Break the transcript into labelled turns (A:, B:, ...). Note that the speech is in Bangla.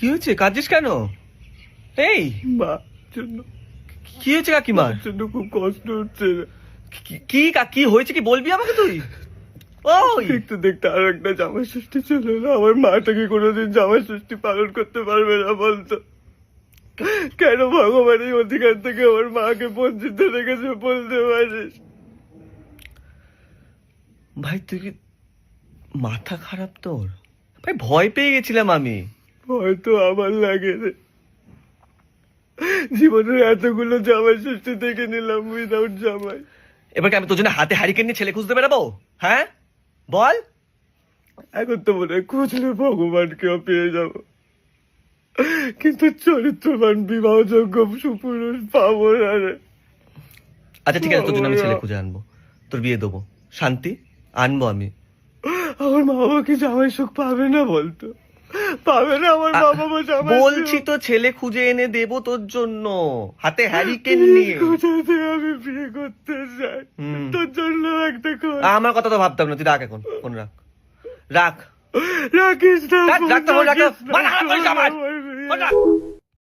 A: কি হয়েছে, কাঁদছিস কেন? এই
B: মা জন্য,
A: কি হয়েছে কাকিমার?
B: জন্য খুব কষ্ট হচ্ছে।
A: কি কি হয়েছে, কি বলবি আমাকে তুই? ওই
B: দেখতে দেখতে আর একটা জামাই ষষ্ঠী চলে এলো। আমার মাটাকে কোনোদিন জামাই ষষ্ঠী পালন করতে পারবে না বলতো? কেন ভগবান এই অধিকার থেকে আমার মাকে বঞ্চিত রেখেছে বলতে পারিস?
A: ভাই তুই কি মাথা খারাপ তোর? ভাই ভয় পেয়ে গেছিলাম আমি।
B: হয়তো আমার লাগে রে, জীবনের এতগুলো জামাই ষষ্ঠী দেখে নিলাম উইদাউট জামাই।
A: এবার কি আমি তোর জন্য হাতে হারিকেন নিয়ে ছেলে খুঁজতে বেরাবো? হ্যাঁ বল।
B: এখন তো মনে হয় খুঁজলে ভগবানকেও পেয়ে যাব, কিন্তু চরিত্রবান বিবাহযোগ্য সুপুরুষ পাবো না রে।
A: আচ্ছা ঠিক আছে, তোর জন্য আমি ছেলে খুঁজে আনবো, তোর বিয়ে দেবো, শান্তি আনবো আমি।
B: আমার মা বাবা কি জামাই সুখ পাবে না বলতো? পাবে না আমার মা বাবা জামাই?
A: বলছি তো ছেলে খুঁজে এনে দেবো তোর জন্য, হাতে হ্যারিকেন নিয়ে।
B: কোথাতে আমি বিয়ে করতে চাই, তোর জন্য একটা
A: আমার কথা তো ভাবতাম না, তুই রাখ এখন ফোন, রাখ রাখ
B: রাখিস না,
A: রাখ, রাখ তো ফোন, রাখ তো।
B: রাখিস না,
A: মাথা খারাপ করিস আমার।
B: আমার বিয়ে।
A: ফোন রাখ।